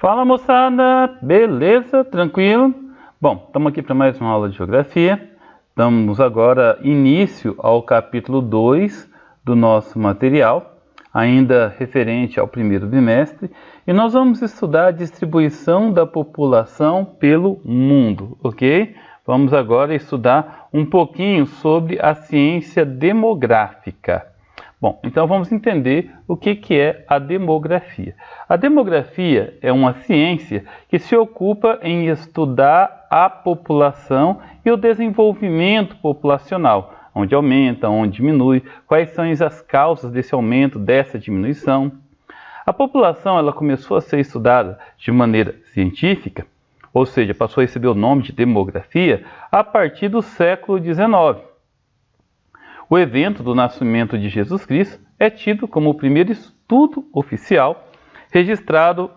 Fala moçada, beleza? Tranquilo? Bom, estamos aqui para mais uma aula de Geografia. Damos agora início ao capítulo 2 do nosso material, ainda referente ao primeiro bimestre, e nós vamos estudar a distribuição da população pelo mundo, ok? Vamos agora estudar um pouquinho sobre a ciência demográfica. Bom, então vamos entender o que é a demografia. A demografia é uma ciência que se ocupa em estudar a população e o desenvolvimento populacional, onde aumenta, onde diminui, quais são as causas desse aumento, dessa diminuição. A população ela começou a ser estudada de maneira científica, ou seja, passou a receber o nome de demografia a partir do século XIX. O evento do nascimento de Jesus Cristo é tido como o primeiro estudo oficial registrado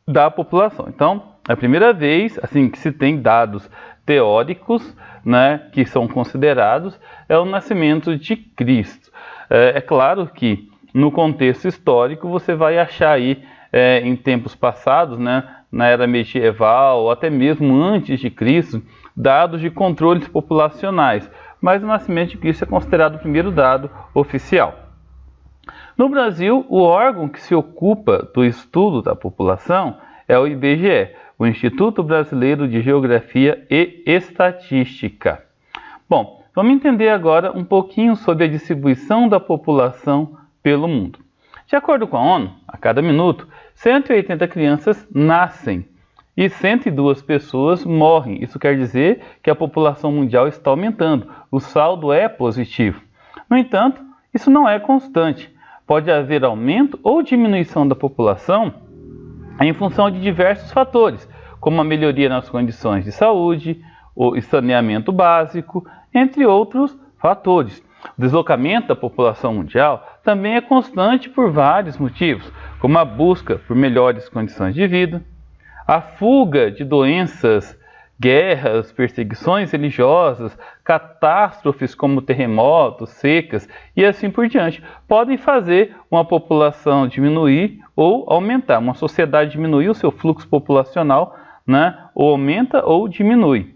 da população. Então, é a primeira vez assim, que se tem dados teóricos, que são considerados, é o nascimento de Cristo. É claro que no contexto histórico você vai achar aí, em tempos passados, na era medieval, ou até mesmo antes de Cristo, dados de controles populacionais. Mas o nascimento de Cristo é considerado o primeiro dado oficial. No Brasil, o órgão que se ocupa do estudo da população é o IBGE, o Instituto Brasileiro de Geografia e Estatística. Bom, vamos entender agora um pouquinho sobre a distribuição da população pelo mundo. De acordo com a ONU, a cada minuto, 180 crianças nascem e 102 pessoas morrem. Isso quer dizer que a população mundial está aumentando. O saldo é positivo. No entanto, isso não é constante. Pode haver aumento ou diminuição da população em função de diversos fatores, como a melhoria nas condições de saúde, o saneamento básico, entre outros fatores. O deslocamento da população mundial também é constante por vários motivos, como a busca por melhores condições de vida, a fuga de doenças, guerras, perseguições religiosas, catástrofes como terremotos, secas e assim por diante, podem fazer uma população diminuir ou aumentar. Uma sociedade diminuir o seu fluxo populacional, ou aumenta ou diminui.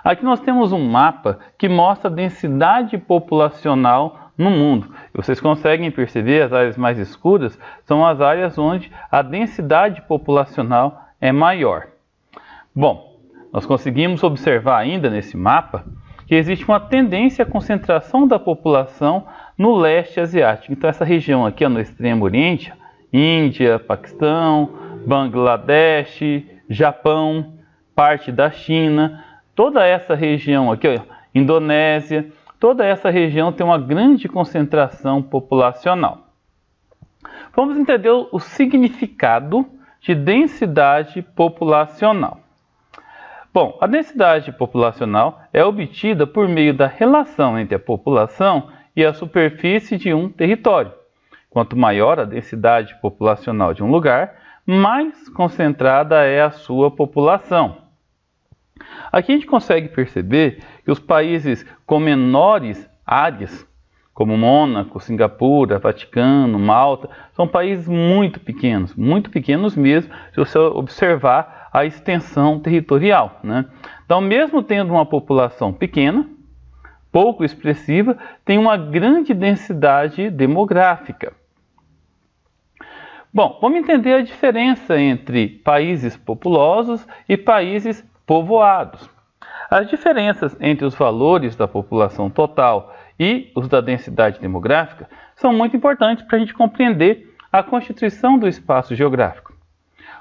Aqui nós temos um mapa que mostra a densidade populacional no mundo. Vocês conseguem perceber, as áreas mais escuras são as áreas onde a densidade populacional é maior. Bom, nós conseguimos observar ainda nesse mapa que existe uma tendência à concentração da população no leste asiático. Então essa região aqui no extremo oriente, Índia, Paquistão, Bangladesh, Japão, parte da China, toda essa região aqui, Indonésia, toda essa região tem uma grande concentração populacional. Vamos entender o significado de densidade populacional. Bom, a densidade populacional é obtida por meio da relação entre a população e a superfície de um território. Quanto maior a densidade populacional de um lugar, mais concentrada é a sua população. Aqui a gente consegue perceber que os países com menores áreas, como Mônaco, Singapura, Vaticano, Malta, são países muito pequenos mesmo, se você observar a extensão territorial. Então, mesmo tendo uma população pequena, pouco expressiva, tem uma grande densidade demográfica. Bom, vamos entender a diferença entre países populosos e países povoados. As diferenças entre os valores da população total e os da densidade demográfica são muito importantes para a gente compreender a constituição do espaço geográfico.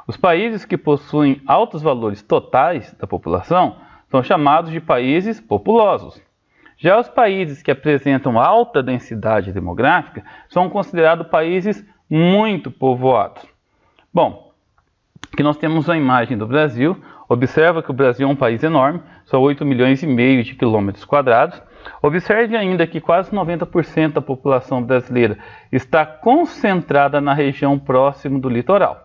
Os países que possuem altos valores totais da população são chamados de países populosos. Já os países que apresentam alta densidade demográfica são considerados países muito povoados. Bom, aqui nós temos a imagem do Brasil. Observa que o Brasil é um país enorme, são 8,5 milhões de quilômetros quadrados. Observe ainda que quase 90% da população brasileira está concentrada na região próxima do litoral.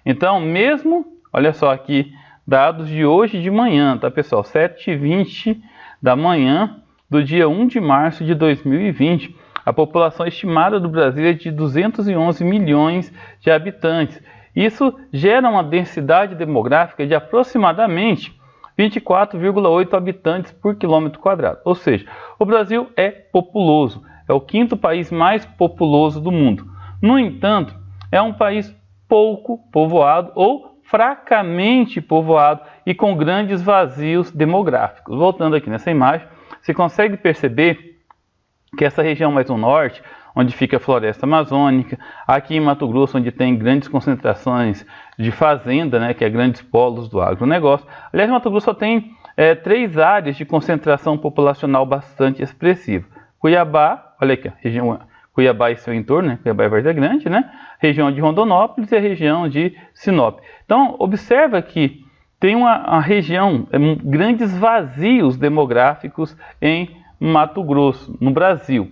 Então, mesmo, olha só aqui, dados de hoje de manhã, tá pessoal? 7h20 da manhã do dia 1 de março de 2020. A população estimada do Brasil é de 211 milhões de habitantes. Isso gera uma densidade demográfica de aproximadamente 24,8 habitantes por quilômetro quadrado. Ou seja, o Brasil é populoso, é o quinto país mais populoso do mundo. No entanto, é um país pouco povoado ou fracamente povoado e com grandes vazios demográficos. Voltando aqui nessa imagem, você consegue perceber que essa região mais no norte, onde fica a floresta amazônica, aqui em Mato Grosso, onde tem grandes concentrações de fazenda, né, que é grandes polos do agronegócio. Aliás, Mato Grosso só tem 3 áreas de concentração populacional bastante expressiva. Cuiabá, olha aqui, região Cuiabá e seu entorno, né, Cuiabá e Várzea Grande, né, região de Rondonópolis e a região de Sinop. Então, observa que tem uma região, grandes vazios demográficos em Mato Grosso, no Brasil,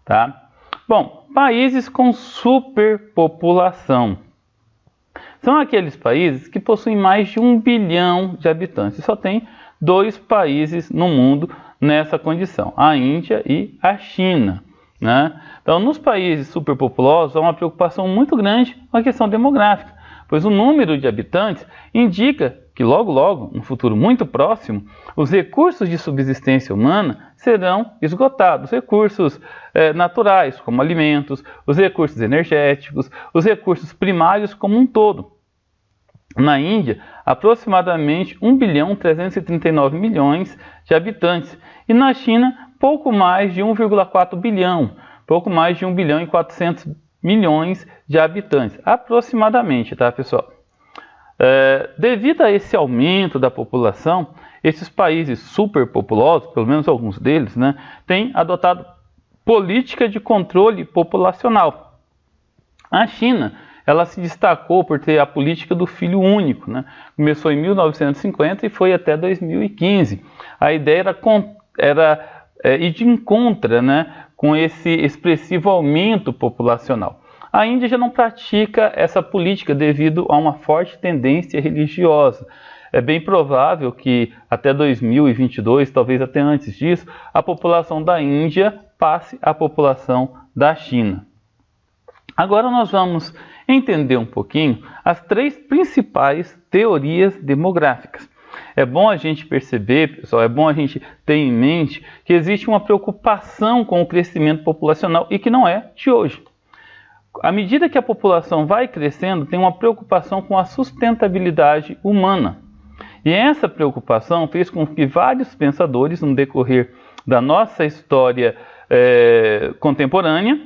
tá? Bom, países com superpopulação são aqueles países que possuem mais de 1 bilhão de habitantes. E só tem 2 países no mundo nessa condição, a Índia e a China, né? Então, nos países superpopulosos, há uma preocupação muito grande com a questão demográfica, pois o número de habitantes indica que logo, logo, no futuro muito próximo, os recursos de subsistência humana serão esgotados. Recursos naturais, como alimentos, os recursos energéticos, os recursos primários como um todo. Na Índia, aproximadamente 1.339 bilhões de habitantes. E na China, pouco mais de 1,4 bilhão, pouco mais de 1 bilhão e 400 milhões de habitantes, aproximadamente, tá, pessoal? Devido a esse aumento da população, esses países superpopulosos, pelo menos alguns deles, né, têm adotado política de controle populacional. A China, ela se destacou por ter a política do filho único, né? Começou em 1950 e foi até 2015. A ideia era ir de encontro, né, com esse expressivo aumento populacional. A Índia já não pratica essa política devido a uma forte tendência religiosa. É bem provável que até 2022, talvez até antes disso, a população da Índia passe à população da China. Agora nós vamos entender um pouquinho as 3 principais teorias demográficas. É bom a gente perceber, pessoal, é bom a gente ter em mente que existe uma preocupação com o crescimento populacional e que não é de hoje. À medida que a população vai crescendo, tem uma preocupação com a sustentabilidade humana. E essa preocupação fez com que vários pensadores, no decorrer da nossa história contemporânea,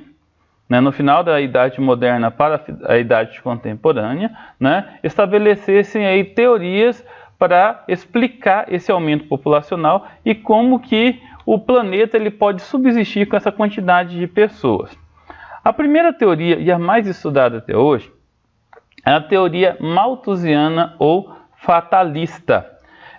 né, no final da Idade Moderna para a Idade Contemporânea, né, estabelecessem aí teorias para explicar esse aumento populacional e como que o planeta ele pode subsistir com essa quantidade de pessoas. A primeira teoria, e a mais estudada até hoje, é a teoria malthusiana ou fatalista.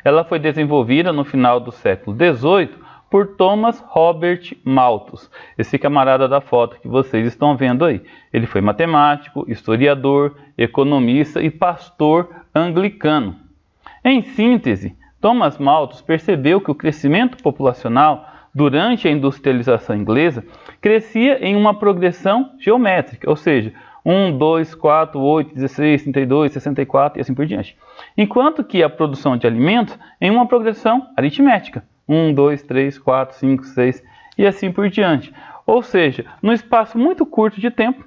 Ela foi desenvolvida no final do século XVIII por Thomas Robert Malthus, esse camarada da foto que vocês estão vendo aí. Ele foi matemático, historiador, economista e pastor anglicano. Em síntese, Thomas Malthus percebeu que o crescimento populacional durante a industrialização inglesa crescia em uma progressão geométrica, ou seja, 1, 2, 4, 8, 16, 32, 64 e assim por diante. Enquanto que a produção de alimentos em uma progressão aritmética, 1, 2, 3, 4, 5, 6 e assim por diante. Ou seja, num espaço muito curto de tempo,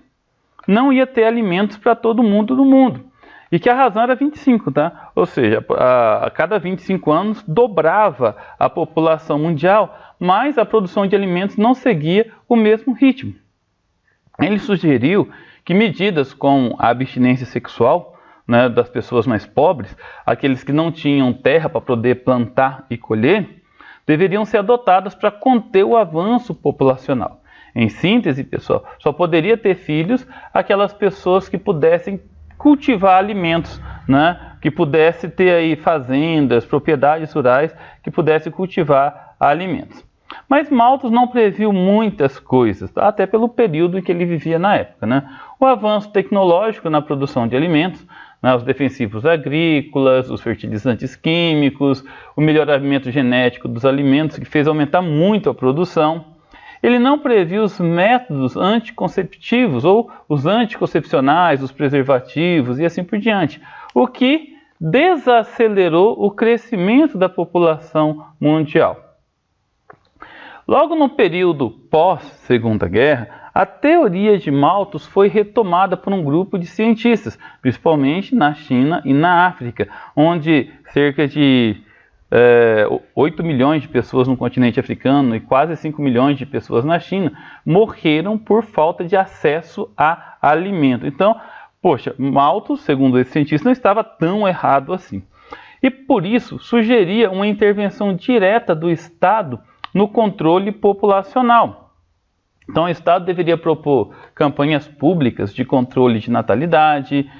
não ia ter alimentos para todo mundo no mundo. E que a razão era 25, tá? Ou seja, a cada 25 anos dobrava a população mundial, mas a produção de alimentos não seguia o mesmo ritmo. Ele sugeriu que medidas como a abstinência sexual, né, das pessoas mais pobres, aqueles que não tinham terra para poder plantar e colher, deveriam ser adotadas para conter o avanço populacional. Em síntese, pessoal, só poderia ter filhos aquelas pessoas que pudessem cultivar alimentos, né? Que pudesse ter aí fazendas, propriedades rurais, que pudesse cultivar alimentos. Mas Malthus não previu muitas coisas, tá? Até pelo período em que ele vivia na época, né? O avanço tecnológico na produção de alimentos, né? Os defensivos agrícolas, os fertilizantes químicos, o melhoramento genético dos alimentos, que fez aumentar muito a produção. ele não previu os métodos anticonceptivos ou os anticoncepcionais, os preservativos e assim por diante, o que desacelerou o crescimento da população mundial. Logo no período pós-Segunda Guerra, a teoria de Malthus foi retomada por um grupo de cientistas, principalmente na China e na África, onde cerca de 8 milhões de pessoas no continente africano e quase 5 milhões de pessoas na China morreram por falta de acesso a alimento. Então, poxa, Malthus, segundo esse cientista, não estava tão errado assim. E por isso sugeria uma intervenção direta do Estado no controle populacional. Então, o Estado deveria propor campanhas públicas de controle de natalidade,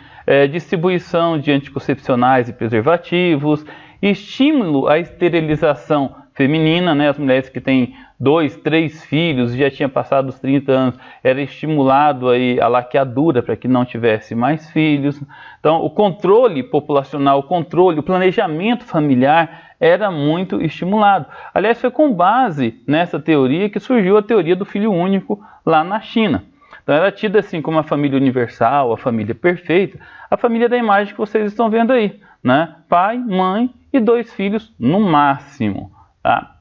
distribuição de anticoncepcionais e preservativos, estímulo à esterilização feminina, né? As mulheres que têm 2, 3 filhos, já tinham passado os 30 anos, era estimulado aí a laqueadura para que não tivesse mais filhos. Então, o controle populacional, o planejamento familiar era muito estimulado. Aliás, foi com base nessa teoria que surgiu a teoria do filho único lá na China. Então, era tida assim como a família universal, a família perfeita, a família da imagem que vocês estão vendo aí, né? Pai, mãe e 2 filhos no máximo, tá?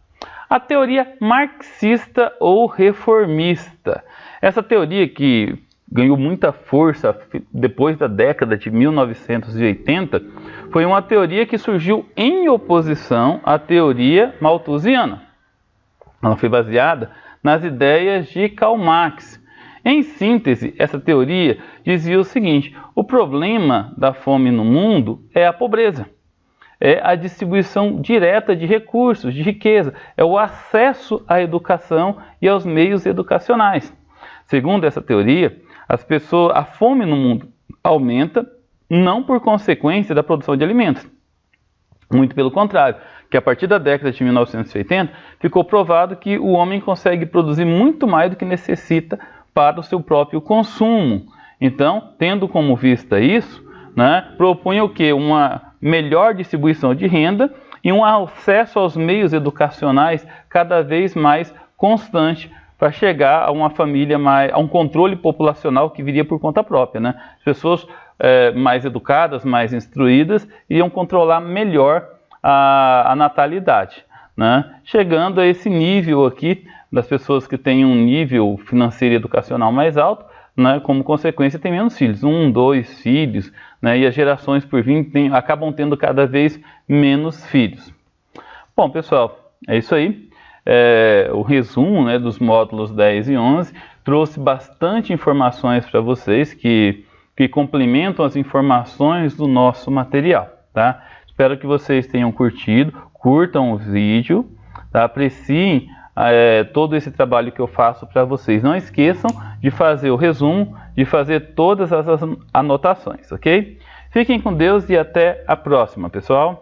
A teoria marxista ou reformista. Essa teoria que ganhou muita força depois da década de 1980, foi uma teoria que surgiu em oposição à teoria malthusiana. Ela foi baseada nas ideias de Karl Marx. Em síntese, essa teoria dizia o seguinte: o problema da fome no mundo é a pobreza. É a distribuição direta de recursos, de riqueza, é o acesso à educação e aos meios educacionais. Segundo essa teoria, a fome no mundo aumenta não por consequência da produção de alimentos. Muito pelo contrário, que a partir da década de 1980 ficou provado que o homem consegue produzir muito mais do que necessita para o seu próprio consumo. Então, tendo como vista isso, né, propunha o quê? Uma melhor distribuição de renda e um acesso aos meios educacionais cada vez mais constante para chegar a uma família a um controle populacional que viria por conta própria, né? As pessoas mais educadas, mais instruídas, iriam controlar melhor a natalidade, né? Chegando a esse nível aqui das pessoas que têm um nível financeiro e educacional mais alto, né, como consequência tem menos filhos, 1, 2 filhos, né, e as gerações por vir acabam tendo cada vez menos filhos. Bom, pessoal, é isso aí. O resumo, né, dos módulos 10 e 11 trouxe bastante informações para vocês que complementam as informações do nosso material, tá? Espero que vocês tenham curtido, curtam o vídeo, tá? Apreciem todo esse trabalho que eu faço para vocês. Não esqueçam de fazer o resumo, de fazer todas as anotações, ok? Fiquem com Deus e até a próxima, pessoal!